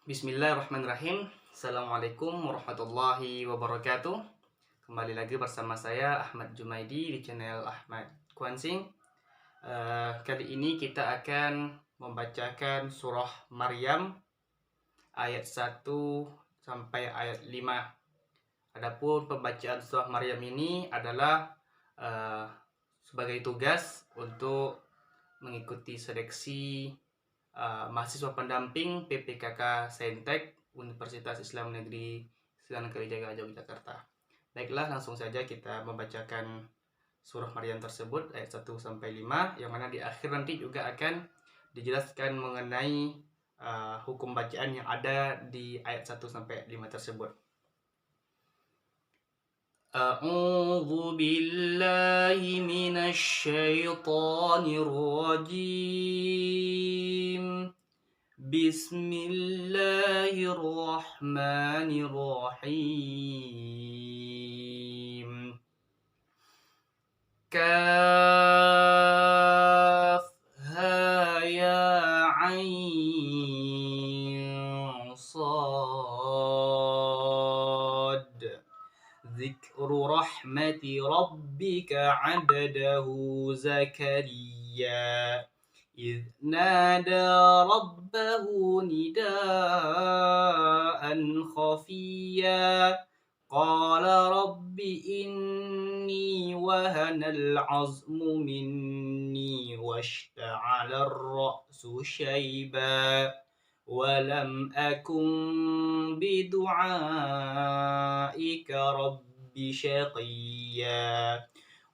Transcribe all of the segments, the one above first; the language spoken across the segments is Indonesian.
Bismillahirrahmanirrahim. Assalamualaikum warahmatullahi wabarakatuh. Kembali lagi bersama saya Ahmad Jumaidi di channel Ahmad Kuansing. Kali ini kita akan membacakan surah Maryam ayat 1 sampai ayat 5. Adapun pembacaan surah Maryam ini adalah sebagai tugas untuk mengikuti seleksi mahasiswa pendamping PPKK Saintek Universitas Islam Negeri Sunan Kalijaga Yogyakarta. Baiklah, langsung saja kita membacakan surah Maryam tersebut ayat 1 sampai 5, yang mana di akhir nanti juga akan dijelaskan mengenai hukum bacaan yang ada di ayat 1 sampai 5 tersebut. A'udzu billahi minasy syaithanir rajim. Bismillahirrahmanirrahim. Kaf ha ya ain sad. Dzikru rahmati rabbika 'abdahu Zakaria إذ نادى ربه نداء خفيا قال رب إني وهن العظم مني واشتعل الرأس شيبا ولم أكن بدعائك رب شقيا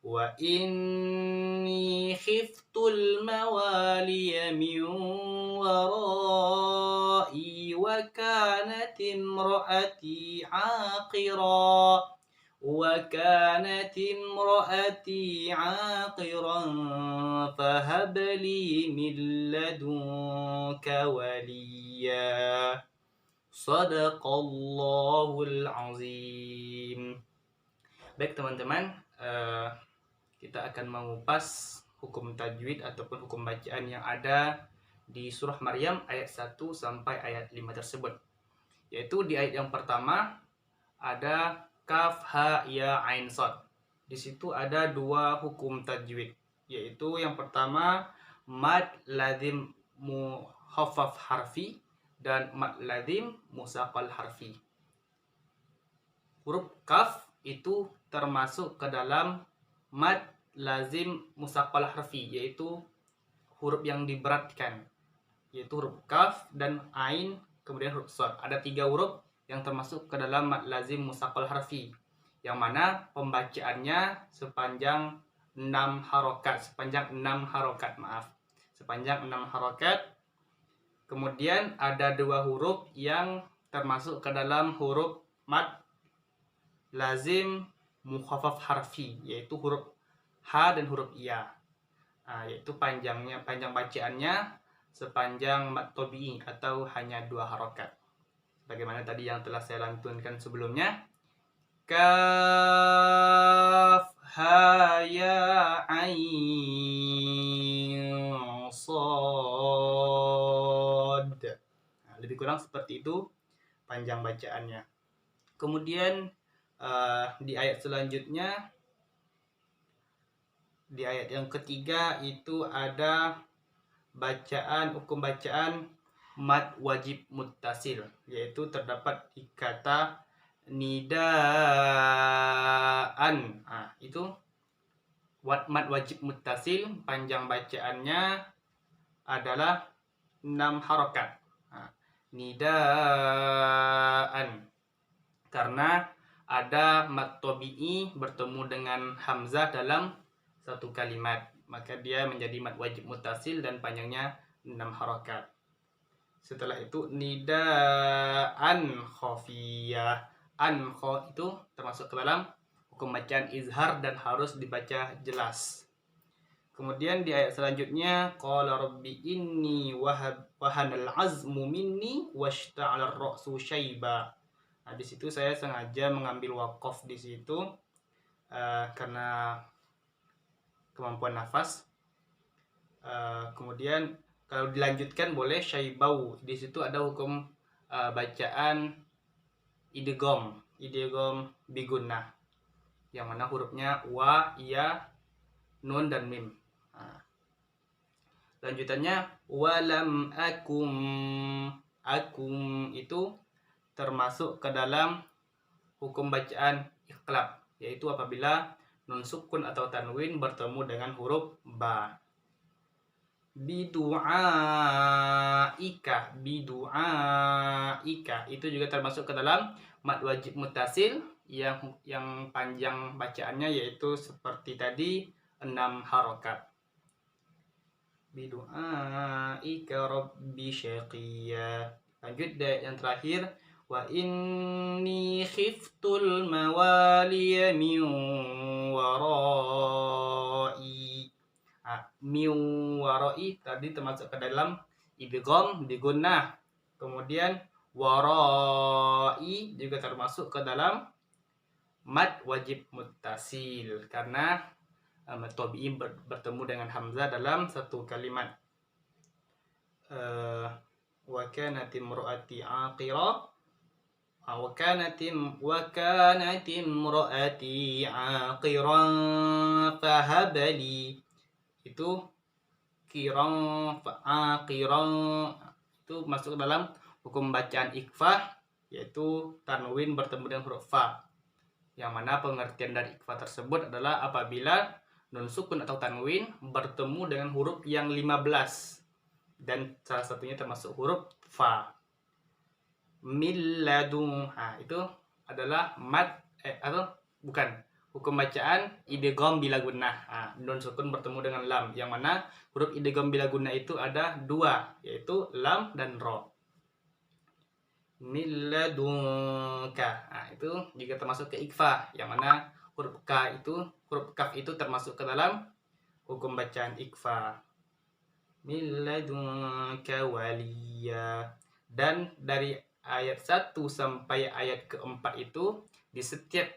وإني خفت الموالي من ورائي وكانت امرأتي عاقرا فهب لي من لدنك وليا صدق Allahul Azim. Baik teman-teman, kita akan mengupas hukum tajwid ataupun hukum bacaan yang ada di surah Maryam ayat 1 sampai ayat 5 tersebut. Yaitu di ayat yang pertama ada kaf ha ya ain sad. Di situ ada dua hukum tajwid, yaitu yang pertama mad lazim mukhaffaf harfi dan mad lazim musaqqal harfi. Huruf kaf itu termasuk ke dalam mad lazim musaqqal harfi, yaitu huruf yang diberatkan, yaitu huruf kaf dan ain kemudian huruf shad. Ada 3 huruf yang termasuk ke dalam mad lazim musaqqal harfi, yang mana pembacaannya sepanjang 6 harokat, sepanjang 6 harokat. Kemudian ada 2 huruf yang termasuk ke dalam huruf mad lazim mukhaffaf harfi, yaitu huruf H dan huruf Ya. Yaitu panjang bacaannya sepanjang mad tabi'i atau hanya 2 harokat. Bagaimana tadi yang telah saya lantunkan sebelumnya. Kaf ha ya ain sad. Lebih kurang seperti itu panjang bacaannya. Kemudian di ayat selanjutnya, di ayat yang ketiga itu ada hukum bacaan mad wajib muttasil, yaitu terdapat di kata nidaan. Itu mad wajib muttasil, panjang bacaannya adalah 6 harokat. Nidaan, karena ada mad tabi'i bertemu dengan hamzah dalam satu kalimat, maka dia menjadi mad wajib muttasil dan panjangnya 6 harokat. Setelah itu nidaan khafiyah. Kho itu termasuk ke dalam hukum bacaan izhar dan harus dibaca jelas. Kemudian di ayat selanjutnya qala rabbi inni wahanal azmu minni washta'ala ar-ra'su syaiba. Di situ saya sengaja mengambil waqaf di situ karena kemampuan nafas. Kemudian kalau dilanjutkan boleh syaibau. Di situ ada hukum bacaan idgham bigunnah, yang mana hurufnya wa, ya, nun dan mim. Nah, lanjutannya walam akum itu termasuk ke dalam hukum bacaan iqlab, yaitu apabila nun sukun atau tanwin bertemu dengan huruf ba. Bidu'aika itu juga termasuk ke dalam mad wajib muttasil yang panjang bacaannya yaitu seperti tadi 6 harokat. Bidu'aika rabbi syaqiyya. Lanjut deh yang terakhir, wa inni khiftul mawaliya min warai. Min warai tadi termasuk ke dalam idgham bigunnah. Kemudian warai juga termasuk ke dalam mad wajib muttasil karena tabi'in bertemu dengan hamzah dalam satu kalimat. Wa kanat imraati aqira wa kanat imraati aqiran fahabali. Itu aqiran itu masuk dalam hukum bacaan ikhfa, yaitu tanwin bertemu dengan huruf fa, yang mana pengertian dari ikhfa tersebut adalah apabila nun sukun atau tanwin bertemu dengan huruf yang 15 dan salah satunya termasuk huruf fa. Milladun, itu adalah atau bukan hukum bacaan idgham bila gunnah. Nun sukun bertemu dengan lam, yang mana huruf idgham bila gunnah itu ada 2, yaitu lam dan ro. Milladunka, itu juga termasuk ke ikhfa, yang mana huruf kaf itu termasuk ke dalam hukum bacaan ikhfa. Milladunka waliya. Dan dari ayat 1 sampai ayat keempat itu di setiap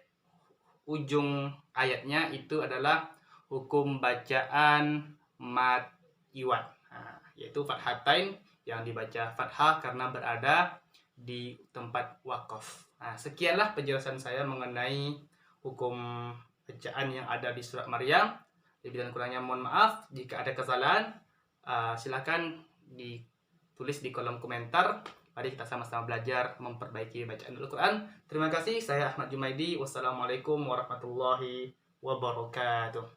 ujung ayatnya itu adalah hukum bacaan mad iwad, yaitu fathatain yang dibaca fathah karena berada di tempat wakaf. Sekianlah penjelasan saya mengenai hukum bacaan yang ada di surat Maryam. Lebih dan kurangnya mohon maaf. Jika ada kesalahan, silakan ditulis di kolom komentar. Mari kita sama-sama belajar memperbaiki bacaan Al-Quran. Terima kasih, saya Ahmad Jumaidi. Wassalamualaikum warahmatullahi wabarakatuh.